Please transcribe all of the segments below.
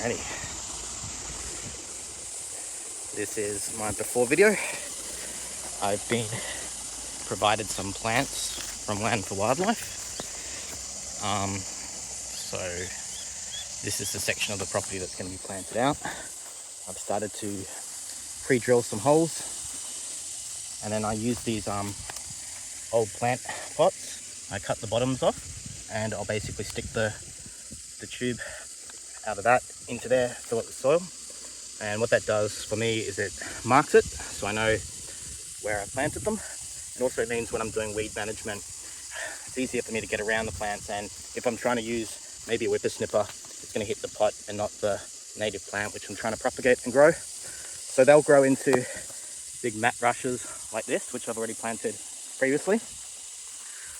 Alrighty. This is my before video. I've been provided some plants from Land for Wildlife. So this is the section of the property that's going to be planted out. I've started to pre-drill some holes, and then I use these old plant pots. I cut the bottoms off, and I'll basically stick the tube out of that into there, fill it with soil. And what that does for me is it marks it, so I know where I planted them. It also means when I'm doing weed management, it's easier for me to get around the plants, and if I'm trying to use maybe a whipper-snipper, it's going to hit the pot and not the native plant which I'm trying to propagate and grow. So they'll grow into big mat rushes like this, which I've already planted previously.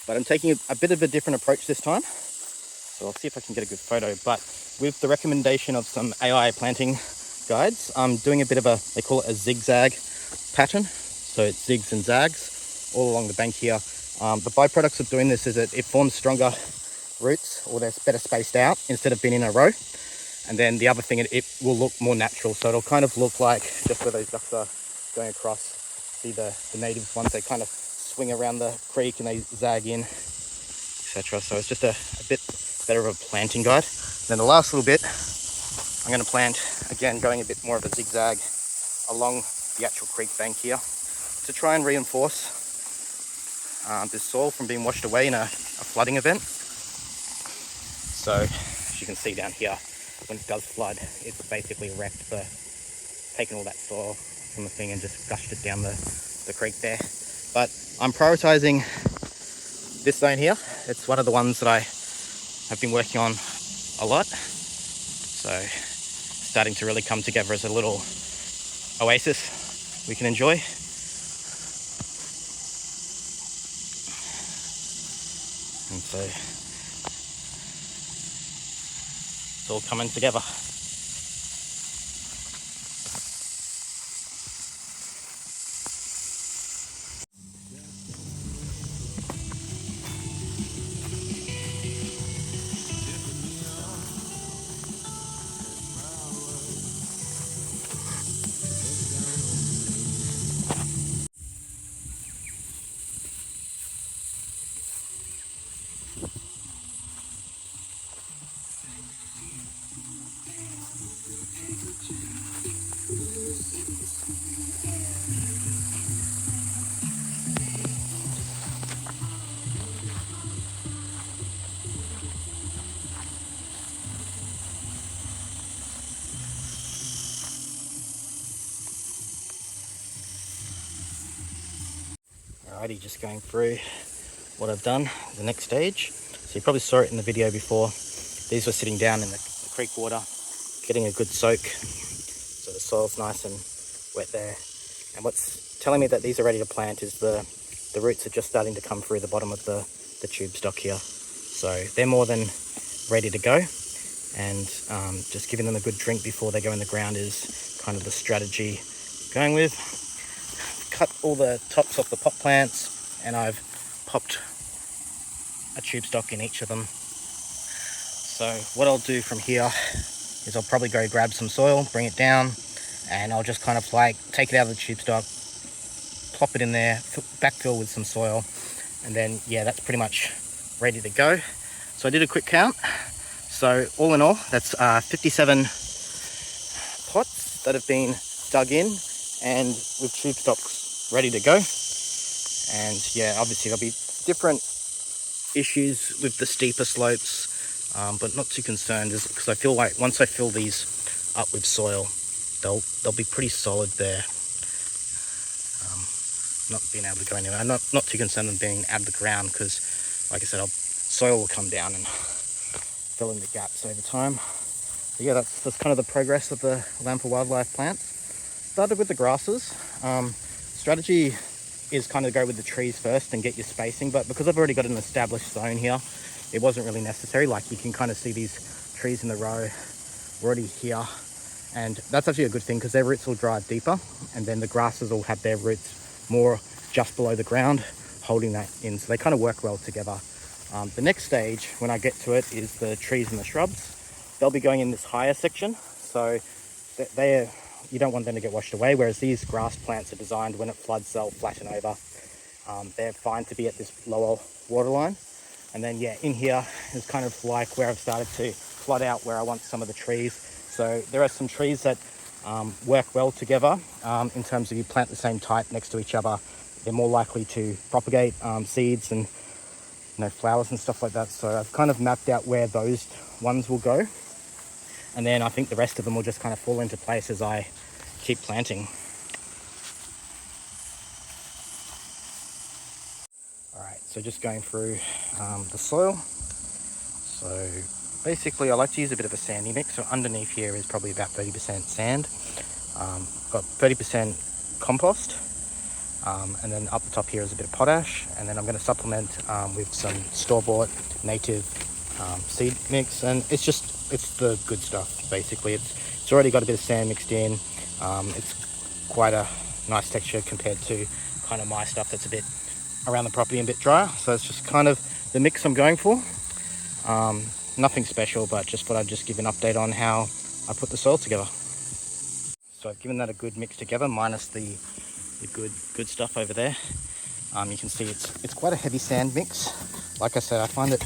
But I'm taking a bit of a different approach this time. So I'll see if I can get a good photo. But with the recommendation of some AI planting guides, I'm doing a bit of they call it a zigzag pattern. So it zigs and zags all along the bank here. The byproducts of doing this is that it forms stronger roots, or they're better spaced out instead of being in a row. And then the other thing, it will look more natural. So it'll kind of look like just where those ducks are going across. See the native ones, they kind of swing around the creek and they zag in, etc. So it's just a bit better of a planting guide. Then the last little bit, I'm going to plant, again, going a bit more of a zigzag along the actual creek bank here to try and reinforce this soil from being washed away in a flooding event. So as you can see down here, when it does flood, it's basically wrecked taken all that soil from the thing and just gushed it down the creek there. But I'm prioritizing this zone here. It's one of the ones that I have been working on a lot. So starting to really come together as a little oasis we can enjoy. And so it's all coming together. Alrighty, just going through what I've done, the next stage. So you probably saw it in the video before. These were sitting down in the creek water, getting a good soak. So the soil's nice and wet there. And what's telling me that these are ready to plant is the roots are just starting to come through the bottom of the tube stock here. So they're more than ready to go. And just giving them a good drink before they go in the ground is kind of the strategy going with. Cut all the tops off the pot plants, and I've popped a tube stock in each of them. So what I'll do from here is I'll probably go grab some soil, bring it down, and I'll just kind of like take it out of the tube stock, plop it in there, backfill with some soil, and then yeah, that's pretty much ready to go. So I did a quick count. So all in all, that's 57 pots that have been dug in and with tube stocks ready to go. And yeah, obviously there'll be different issues with the steeper slopes, but not too concerned, because I feel like once I fill these up with soil, they'll be pretty solid there. Not being able to go anywhere. I'm not too concerned with being out of the ground, because like I said, soil will come down and fill in the gaps over time. But yeah, that's kind of the progress of the Land for Wildlife plants. Started with the grasses. Strategy is kind of go with the trees first and get your spacing, but because I've already got an established zone here, it wasn't really necessary. Like you can kind of see these trees in the row already here, and that's actually a good thing because their roots will drive deeper, and then the grasses will have their roots more just below the ground, holding that in, so they kind of work well together. The next stage, when I get to it, is the trees and the shrubs. They'll be going in this higher section, so they're, you don't want them to get washed away, whereas these grass plants are designed when it floods, they'll flatten over. They're fine to be at this lower water line. And then yeah, in here is kind of like where I've started to flood out where I want some of the trees. So there are some trees that work well together in terms of you plant the same type next to each other. They're more likely to propagate seeds and flowers and stuff like that. So I've kind of mapped out where those ones will go. And then I think the rest of them will just kind of fall into place as I keep planting. Alright, so just going through the soil. So basically I like to use a bit of a sandy mix. So underneath here is probably about 30% sand. Got 30% compost. And then up the top here is a bit of potash. And then I'm going to supplement with some store-bought native seed mix. And it's the good stuff basically. It's already got a bit of sand mixed in. It's quite a nice texture compared to kind of my stuff that's a bit around the property and a bit drier. So it's just kind of the mix I'm going for. Nothing special, but just thought I'd just give an update on how I put the soil together. So I've given that a good mix together, minus the good stuff over there. You can see it's quite a heavy sand mix. Like I said, I find that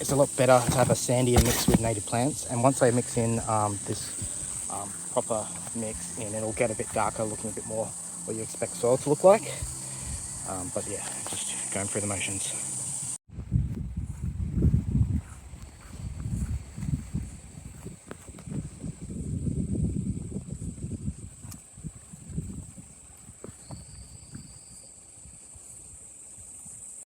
it's a lot better to have a sandier mix with native plants. And once I mix in this proper mix in, it'll get a bit darker, looking a bit more what you expect soil to look like. But yeah, just going through the motions.